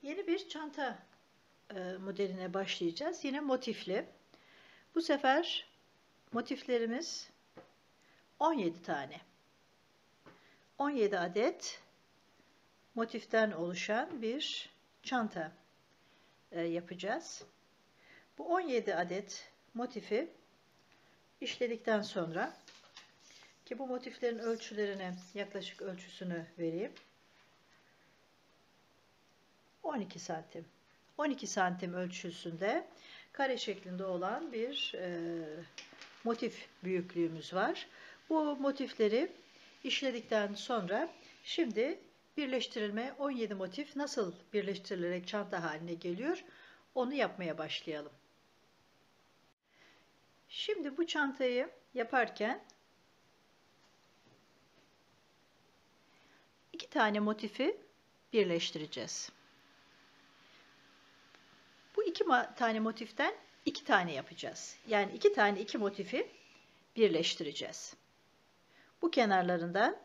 Yeni bir çanta modeline başlayacağız. Yine motifli. Bu sefer motiflerimiz 17 tane. 17 adet motiften oluşan bir çanta yapacağız. Bu 17 adet motifi işledikten sonra, ki bu motiflerin ölçülerini, yaklaşık ölçüsünü vereyim. 12 santim. 12 santim ölçüsünde kare şeklinde olan bir motif büyüklüğümüz var. Bu motifleri işledikten sonra şimdi birleştirilme 17 motif nasıl birleştirilerek çanta haline geliyor onu yapmaya başlayalım. Şimdi bu çantayı yaparken 2 tane motifi birleştireceğiz. Bu 2 tane motiften 2 tane yapacağız. Yani 2 tane 2 motifi birleştireceğiz. Bu kenarlarından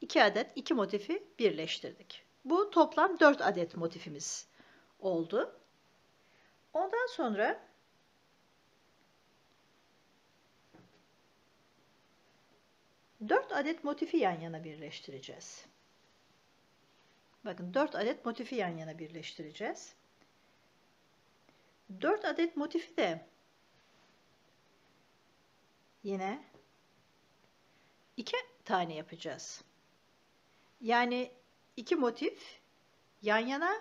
2 adet 2 motifi birleştirdik. Bu toplam 4 adet motifimiz oldu. Ondan sonra dört adet motifi yan yana birleştireceğiz. Bakın 4 adet motifi yan yana birleştireceğiz. 4 adet motifi de yine 2 tane yapacağız. Yani 2 motif yan yana,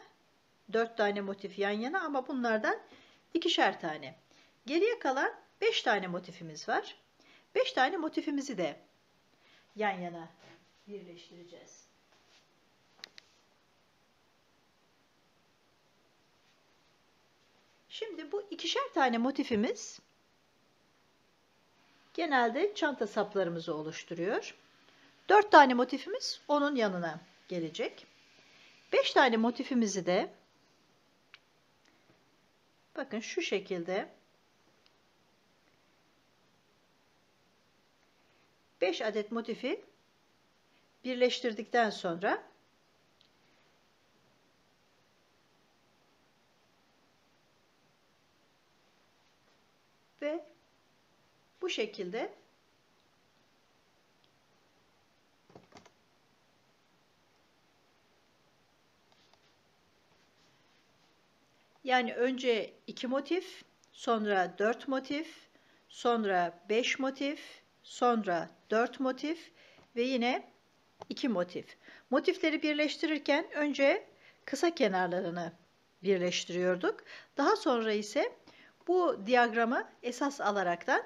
4 tane motif yan yana ama bunlardan 2'şer tane. Geriye kalan 5 tane motifimiz var. 5 tane motifimizi de yan yana birleştireceğiz. Şimdi bu 2'şer tane motifimiz genelde çanta saplarımızı oluşturuyor. 4 tane motifimiz onun yanına gelecek. 5 tane motifimizi de bakın şu şekilde 5 adet motifi birleştirdikten sonra ve bu şekilde yani önce 2 motif, sonra 4 motif, sonra 5 motif, sonra 4 motif ve yine 2 motif. Motifleri birleştirirken önce kısa kenarlarını birleştiriyorduk. Daha sonra ise bu diyagramı esas alaraktan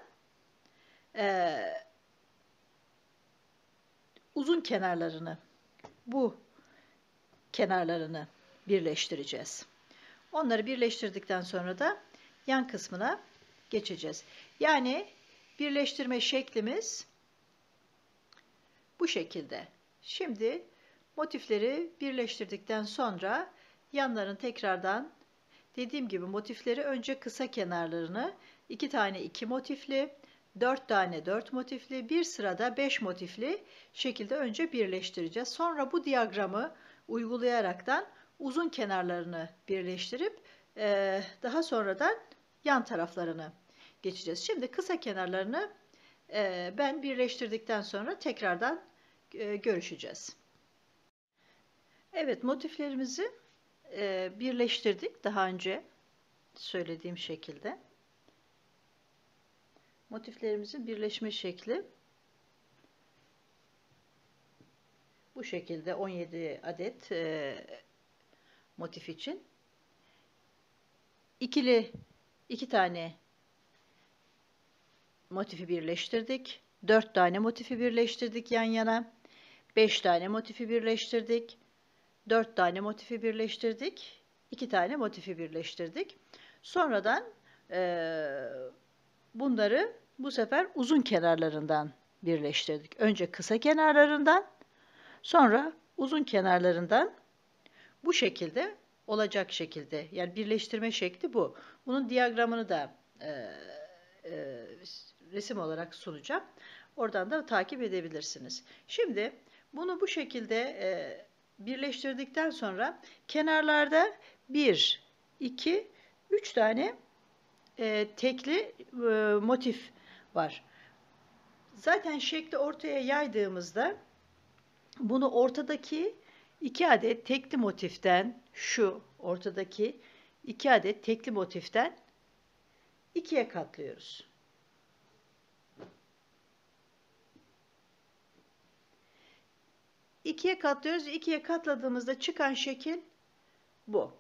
uzun kenarlarını, bu kenarlarını birleştireceğiz. Onları birleştirdikten sonra da yan kısmına geçeceğiz. Yani birleştirme şeklimiz bu şekilde. Şimdi motifleri birleştirdikten sonra yanların tekrardan dediğim gibi motifleri önce kısa kenarlarını 2 tane 2 motifli, 4 tane 4 motifli, bir sırada 5 motifli şekilde önce birleştireceğiz. Sonra bu diyagramı uygulayaraktan uzun kenarlarını birleştirip daha sonradan yan taraflarını geçeceğiz. Şimdi kısa kenarlarını ben birleştirdikten sonra tekrardan görüşeceğiz. Evet, motiflerimizi birleştirdik daha önce söylediğim şekilde. Motiflerimizin birleşme şekli bu şekilde 17 adet motif için. 2 tane motifi birleştirdik. 4 tane motifi birleştirdik yan yana. 5 tane motifi birleştirdik. 4 tane motifi birleştirdik. 2 tane motifi birleştirdik. Sonradan bunları bu sefer uzun kenarlarından birleştirdik. Önce kısa kenarlarından, sonra uzun kenarlarından bu şekilde olacak şekilde. Yani birleştirme şekli bu. Bunun diyagramını da resim olarak sunacağım. Oradan da takip edebilirsiniz. Şimdi bunu bu şekilde birleştirdikten sonra kenarlarda 1, 2, 3 tane tekli motif var. Zaten şekli ortaya yaydığımızda bunu ortadaki 2 adet tekli motiften, şu ortadaki 2 adet tekli motiften 2'ye katlıyoruz. İkiye katlıyoruz. İkiye katladığımızda çıkan şekil bu.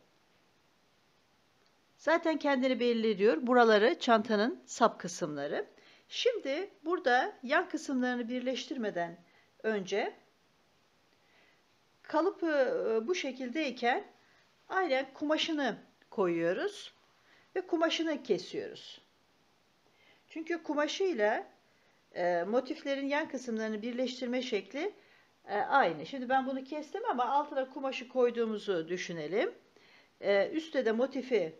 Zaten kendini belli ediyor. Buraları çantanın sap kısımları. Şimdi burada yan kısımlarını birleştirmeden önce kalıpı bu şekildeyken aynen kumaşını koyuyoruz ve kumaşını kesiyoruz. Çünkü kumaşıyla motiflerin yan kısımlarını birleştirme şekli aynı. Şimdi ben bunu kestim ama altına kumaşı koyduğumuzu düşünelim. Üste de motifi,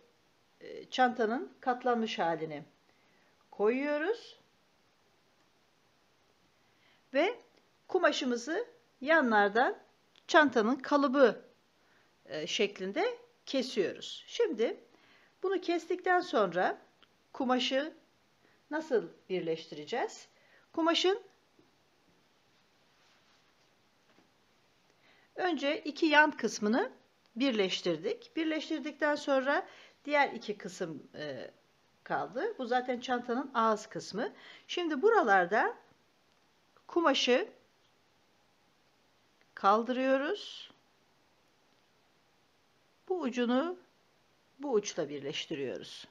çantanın katlanmış halini koyuyoruz. Ve kumaşımızı yanlardan çantanın kalıbı şeklinde kesiyoruz. Şimdi bunu kestikten sonra kumaşı nasıl birleştireceğiz? Kumaşın önce iki yan kısmını birleştirdik. Birleştirdikten sonra diğer iki kısım kaldı. Bu zaten çantanın ağız kısmı. Şimdi buralarda kumaşı kaldırıyoruz. Bu ucunu bu uçla birleştiriyoruz.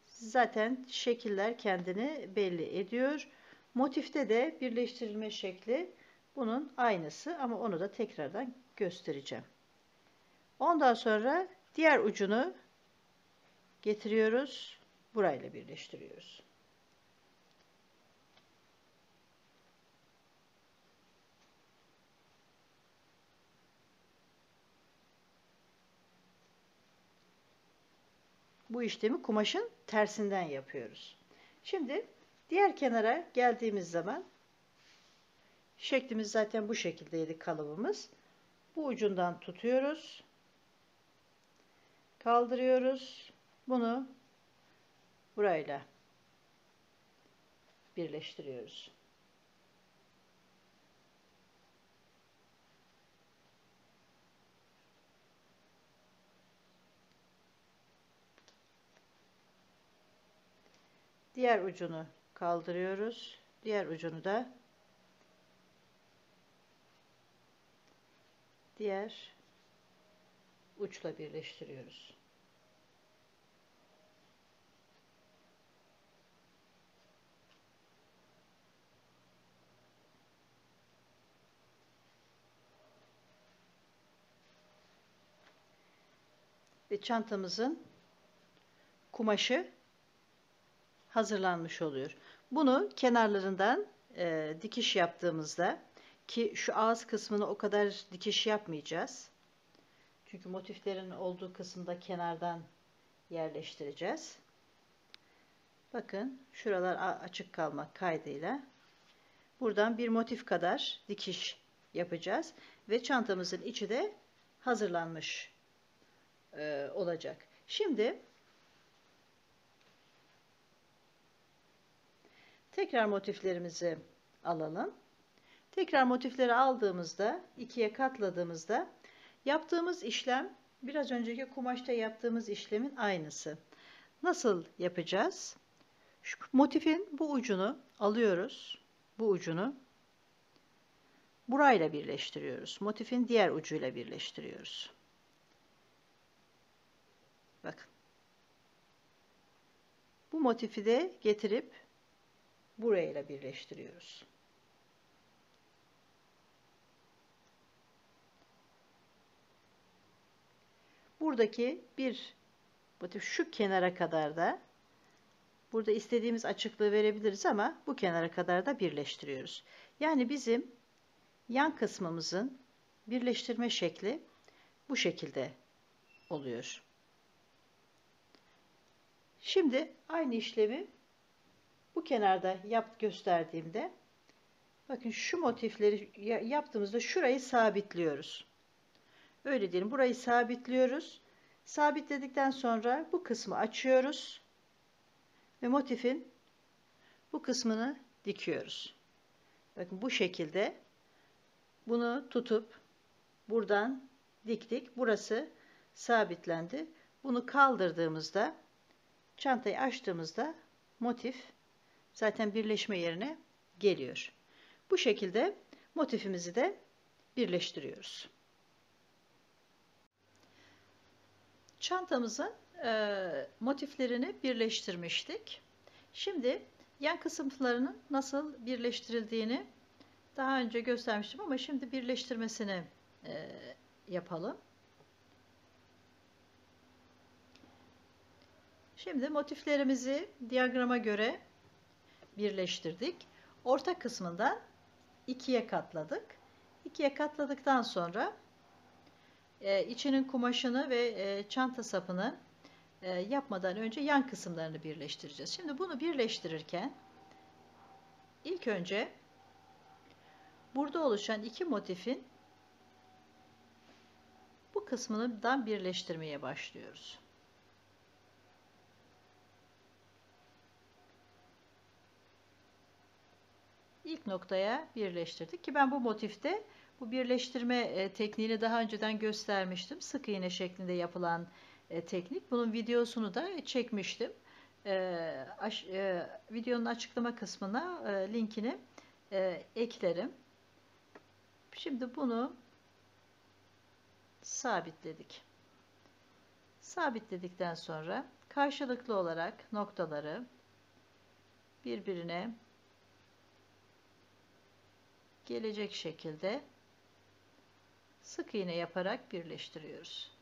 Zaten şekiller kendini belli ediyor. Motifte de birleştirilme şekli bunun aynısı ama onu da tekrardan göstereceğim. Ondan sonra diğer ucunu getiriyoruz. Burayla birleştiriyoruz. Bu işlemi kumaşın tersinden yapıyoruz. Şimdi diğer kenara geldiğimiz zaman şeklimiz zaten bu şekildeydi kalıbımız. Bu ucundan tutuyoruz. Kaldırıyoruz. Bunu burayla birleştiriyoruz. Diğer ucunu kaldırıyoruz. Diğer ucunu da diğer uçla birleştiriyoruz. Ve çantamızın kumaşı hazırlanmış oluyor. Bunu kenarlarından dikiş yaptığımızda, ki şu ağız kısmını o kadar dikiş yapmayacağız. Çünkü motiflerin olduğu kısımda kenardan yerleştireceğiz. Bakın şuralar açık kalmak kaydıyla buradan bir motif kadar dikiş yapacağız ve çantamızın içi de hazırlanmış olacak. Şimdi tekrar motiflerimizi alalım. Tekrar motifleri aldığımızda, ikiye katladığımızda yaptığımız işlem biraz önceki kumaşta yaptığımız işlemin aynısı. Nasıl yapacağız? Şu motifin bu ucunu alıyoruz. Bu ucunu burayla birleştiriyoruz. Motifin diğer ucuyla birleştiriyoruz. Bakın. Bu motifi de getirip burayla birleştiriyoruz. Buradaki bir motif şu kenara kadar da burada istediğimiz açıklığı verebiliriz ama bu kenara kadar da birleştiriyoruz. Yani bizim yan kısmımızın birleştirme şekli bu şekilde oluyor. Şimdi aynı işlemi bu kenarda gösterdiğimde Bakın şu motifleri yaptığımızda şurayı sabitliyoruz. Öyle diyelim. Burayı sabitliyoruz. Sabitledikten sonra bu kısmı açıyoruz ve motifin bu kısmını dikiyoruz. Bakın bu şekilde bunu tutup buradan diktik. Burası sabitlendi. Bunu kaldırdığımızda, çantayı açtığımızda motif zaten birleşme yerine geliyor. Bu şekilde motifimizi de birleştiriyoruz. Çantamızın motiflerini birleştirmiştik. Şimdi yan kısımlarının nasıl birleştirildiğini daha önce göstermiştim ama şimdi birleştirmesini yapalım. Şimdi motiflerimizi diyagrama göre birleştirdik. Orta kısmından ikiye katladık. İkiye katladıktan sonra içinin kumaşını ve çanta sapını yapmadan önce yan kısımlarını birleştireceğiz. Şimdi bunu birleştirirken ilk önce burada oluşan iki motifin bu kısmından birleştirmeye başlıyoruz. İlk noktaya birleştirdik ki ben bu motifte bu birleştirme tekniğini daha önceden göstermiştim. Sık iğne şeklinde yapılan teknik. Bunun videosunu da çekmiştim. Videonun açıklama kısmına linkini eklerim. Şimdi bunu sabitledik. Sabitledikten sonra karşılıklı olarak noktaları birbirine gelecek şekilde sık iğne yaparak birleştiriyoruz.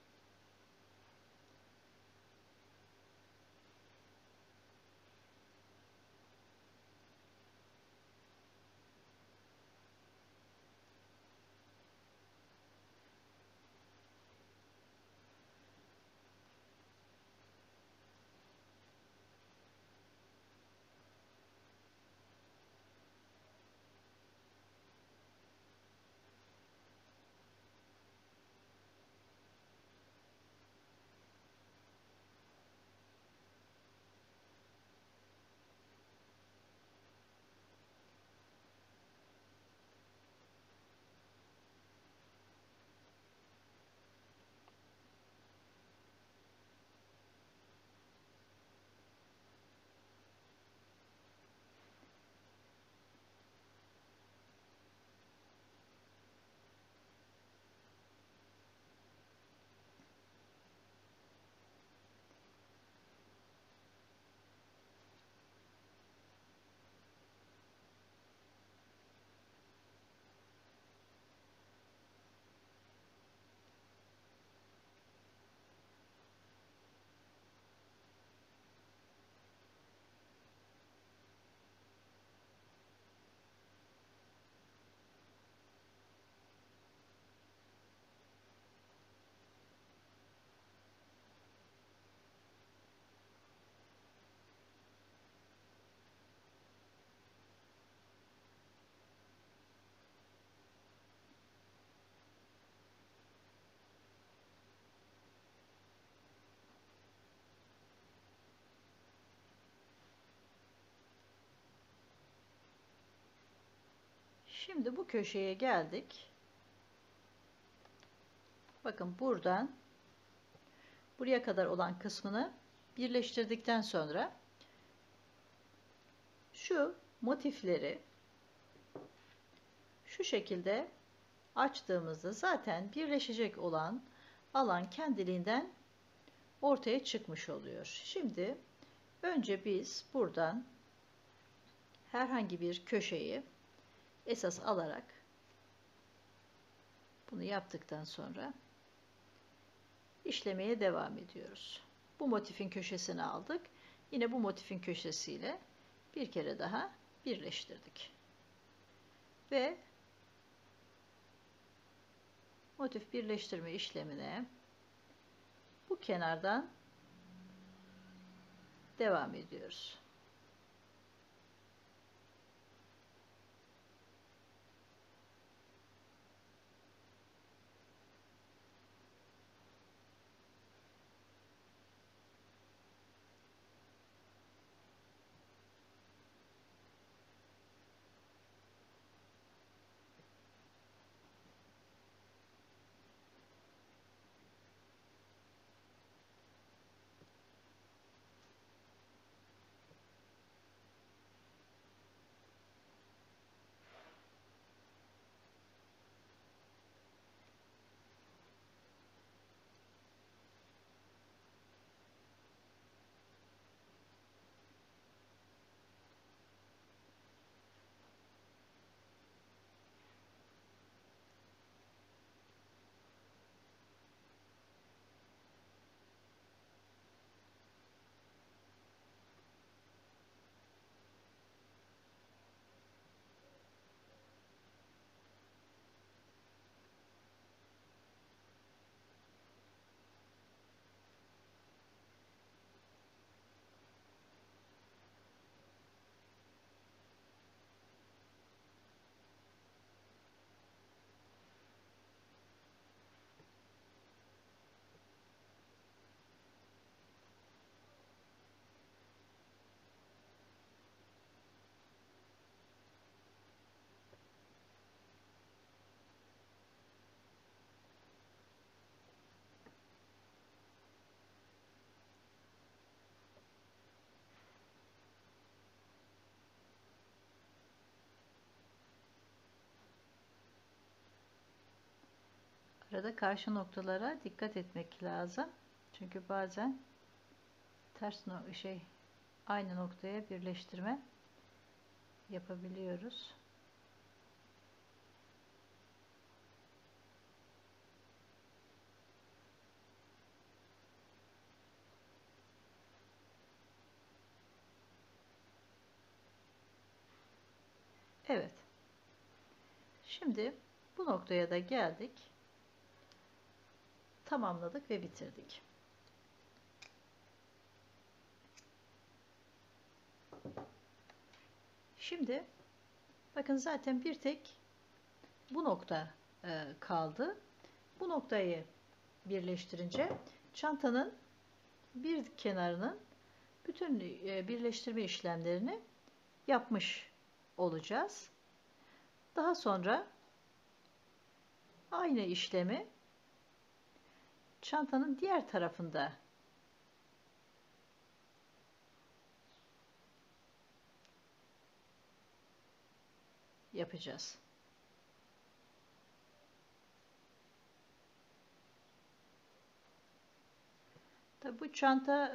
Şimdi bu köşeye geldik. Bakın buradan buraya kadar olan kısmını birleştirdikten sonra şu motifleri şu şekilde açtığımızda zaten birleşecek olan alan kendiliğinden ortaya çıkmış oluyor. Şimdi önce biz buradan herhangi bir köşeyi esas alarak bunu yaptıktan sonra işlemeye devam ediyoruz. Bu motifin köşesini aldık. Yine bu motifin köşesiyle bir kere daha birleştirdik. Ve motif birleştirme işlemine bu kenardan devam ediyoruz. Burada karşı noktalara dikkat etmek lazım. Çünkü bazen ters aynı noktaya birleştirme yapabiliyoruz. Evet. Şimdi bu noktaya da geldik. Tamamladık ve bitirdik. Şimdi bakın zaten bir tek bu nokta kaldı. Bu noktayı birleştirince çantanın bir kenarının bütün birleştirme işlemlerini yapmış olacağız. Daha sonra aynı işlemi çantanın diğer tarafında yapacağız. Tabii bu çanta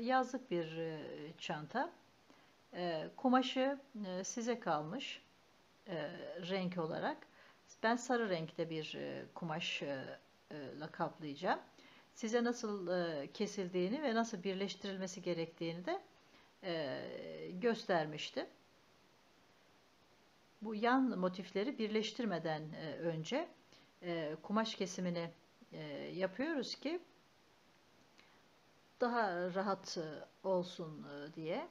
yazlık bir çanta. Kumaşı size kalmış renk olarak. Ben sarı renkte bir kumaşla kaplayacağım. Size nasıl kesildiğini ve nasıl birleştirilmesi gerektiğini de göstermiştim. Bu yan motifleri birleştirmeden önce kumaş kesimini yapıyoruz ki daha rahat olsun diye.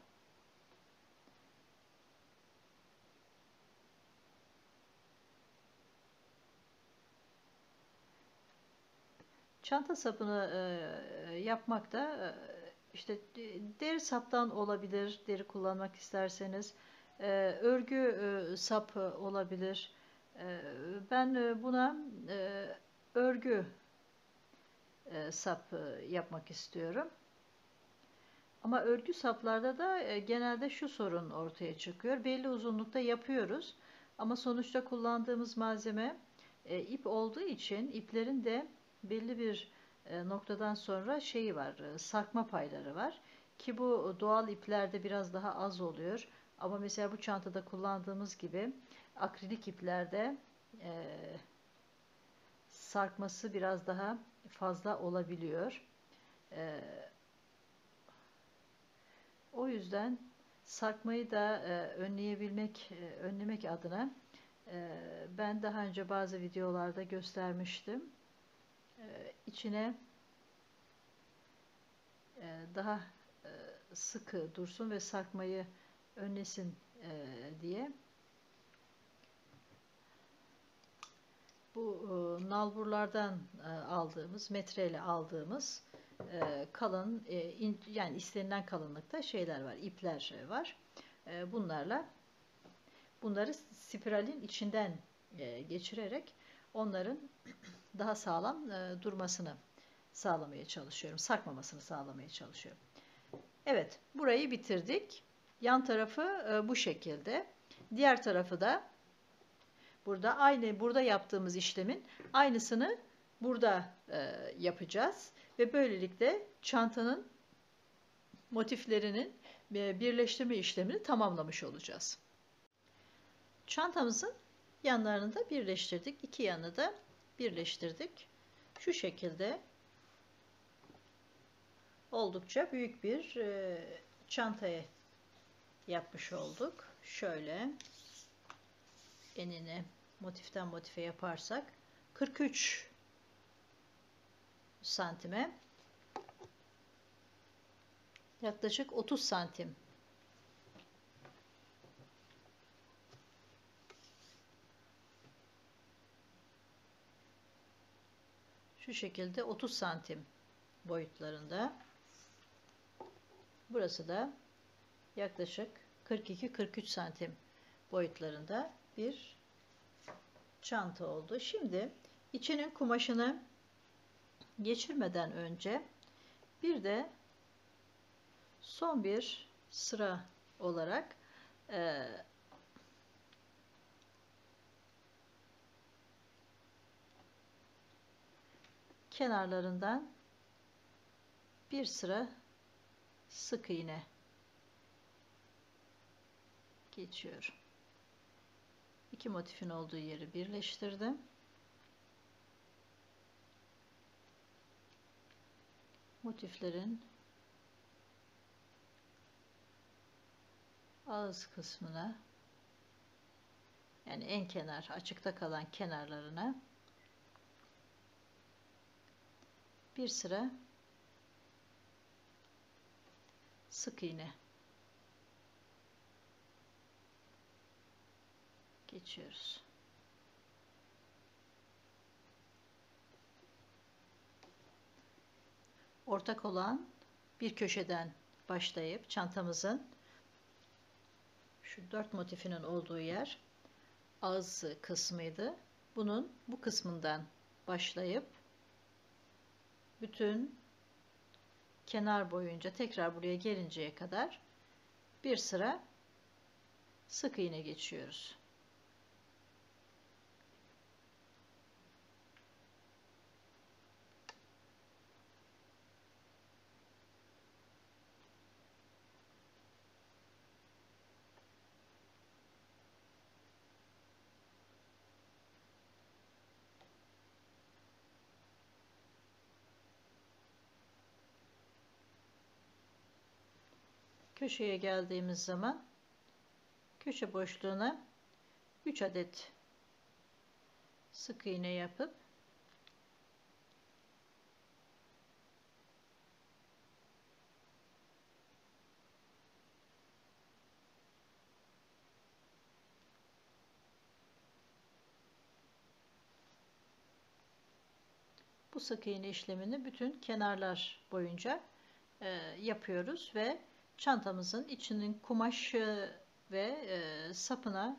Çanta sapını yapmak da işte deri saptan olabilir, deri kullanmak isterseniz. Örgü sap olabilir. Ben buna örgü sap yapmak istiyorum. Ama örgü saplarda da genelde şu sorun ortaya çıkıyor. Belli uzunlukta yapıyoruz. Ama sonuçta kullandığımız malzeme ip olduğu için iplerin de belli bir noktadan sonra şeyi var, sarkma payları var. Ki bu doğal iplerde biraz daha az oluyor. Ama mesela bu çantada kullandığımız gibi akrilik iplerde sarkması biraz daha fazla olabiliyor. O yüzden sarkmayı da önlemek adına ben daha önce bazı videolarda göstermiştim. İçine daha sıkı dursun ve sarkmayı önlesin diye bu nalburlardan aldığımız, metreyle aldığımız kalın, yani istenilen kalınlıkta şeyler var, ipler var. Bunları spiralin içinden geçirerek onların daha sağlam durmasını sağlamaya çalışıyorum. Sarkmamasını sağlamaya çalışıyorum. Evet, burayı bitirdik. Yan tarafı bu şekilde. Diğer tarafı da burada yaptığımız işlemin aynısını burada yapacağız ve böylelikle çantanın motiflerinin birleştirme işlemini tamamlamış olacağız. Çantamızın yanlarını da birleştirdik. İki yanı da birleştirdik. Şu şekilde oldukça büyük bir çantaya yapmış olduk. Şöyle enini motiften motife yaparsak 43 santime yaklaşık 30 santim şu şekilde 30 santim boyutlarında. Burası da yaklaşık 42-43 santim boyutlarında bir çanta oldu. Şimdi içinin kumaşını geçirmeden önce bir de son bir sıra olarak kenarlarından bir sıra sık iğne geçiyorum. İki motifin olduğu yeri birleştirdim. Motiflerin ağız kısmına, yani en kenar, açıkta kalan kenarlarına bir sıra sık iğne geçiyoruz. Ortak olan bir köşeden başlayıp çantamızın şu 4 motifinin olduğu yer ağız kısmıydı. Bunun bu kısmından başlayıp bütün kenar boyunca tekrar buraya gelinceye kadar bir sıra sık iğne geçiyoruz. Köşeye geldiğimiz zaman köşe boşluğuna 3 adet sık iğne yapıp bu sık iğne işlemini bütün kenarlar boyunca yapıyoruz ve çantamızın içinin kumaşı ve sapına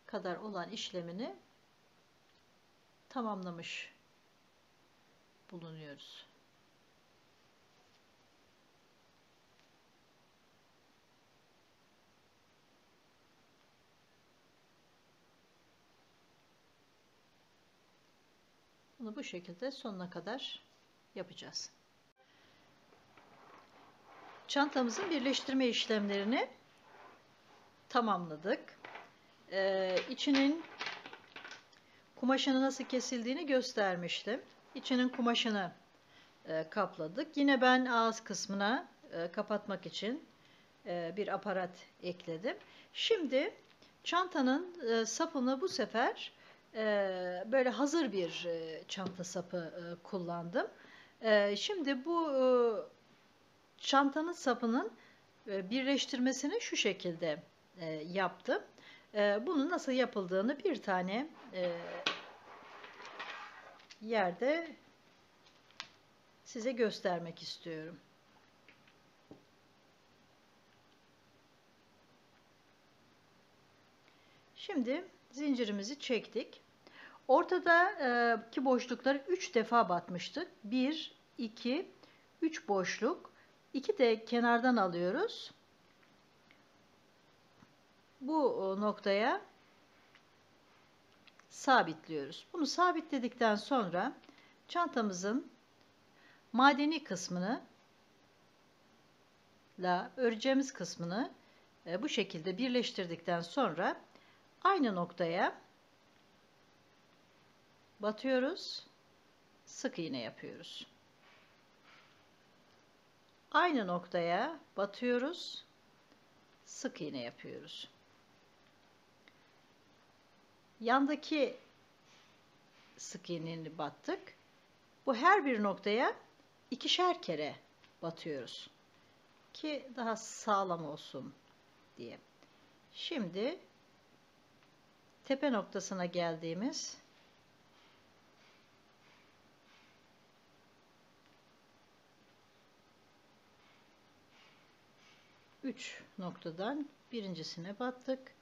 kadar olan işlemini tamamlamış bulunuyoruz. Bunu bu şekilde sonuna kadar yapacağız. Çantamızın birleştirme işlemlerini tamamladık. İçinin kumaşını nasıl kesildiğini göstermiştim. İçinin kumaşını kapladık. Yine ben ağız kısmına kapatmak için bir aparat ekledim. Şimdi çantanın sapını bu sefer böyle hazır bir çanta sapı kullandım. Şimdi bu çantanın sapının birleştirmesini şu şekilde yaptım. Bunun nasıl yapıldığını bir tane yerde size göstermek istiyorum. Şimdi zincirimizi çektik. Ortadaki boşlukları 3 defa batmıştık. 1, 2, 3 boşluk. 2 de kenardan alıyoruz. Bu noktaya sabitliyoruz. Bunu sabitledikten sonra çantamızın madeni kısmını ile öreceğimiz kısmını bu şekilde birleştirdikten sonra aynı noktaya batıyoruz. Sık iğne yapıyoruz. Aynı noktaya batıyoruz. Sık iğne yapıyoruz. Yandaki sık iğneni battık. Bu her bir noktaya ikişer kere batıyoruz ki daha sağlam olsun diye. Şimdi tepe noktasına geldiğimiz üç noktadan birincisine battık.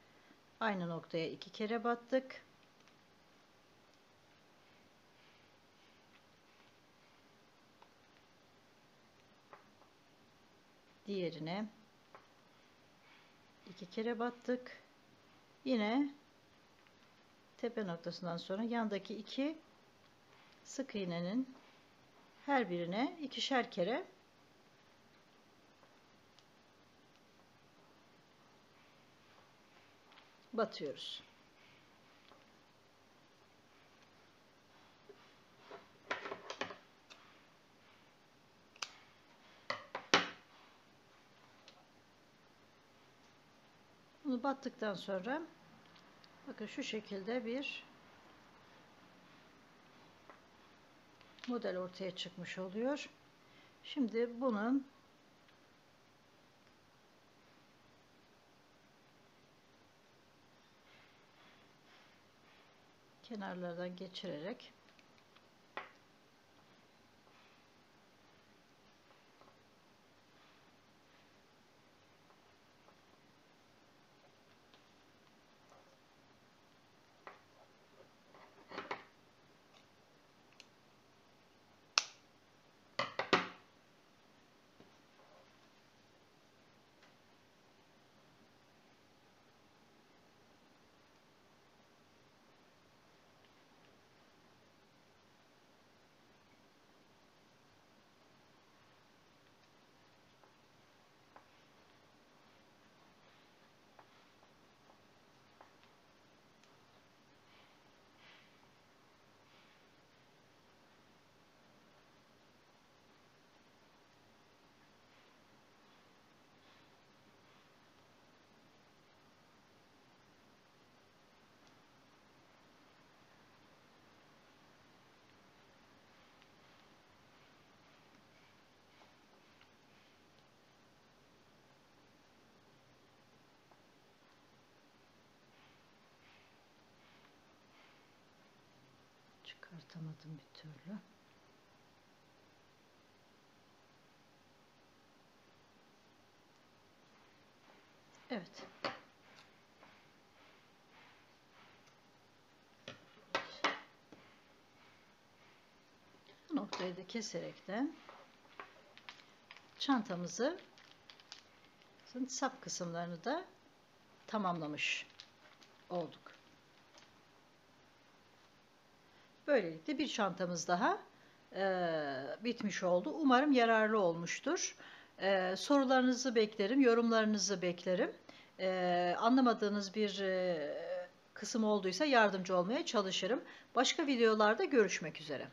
Aynı noktaya 2 kere battık. Diğerine 2 kere battık. Yine tepe noktasından sonra yandaki 2 sık iğnenin her birine ikişer kere batıyoruz. Bunu battıktan sonra bakın şu şekilde bir model ortaya çıkmış oluyor. Şimdi bunun kenarlardan geçirerek çıkartamadım bir türlü. Evet. Bu noktayı da keserekten çantamızı sap kısımlarını da tamamlamış olduk. Böylelikle bir çantamız daha bitmiş oldu. Umarım yararlı olmuştur. Sorularınızı beklerim, yorumlarınızı beklerim. Anlamadığınız bir kısım olduysa yardımcı olmaya çalışırım. Başka videolarda görüşmek üzere.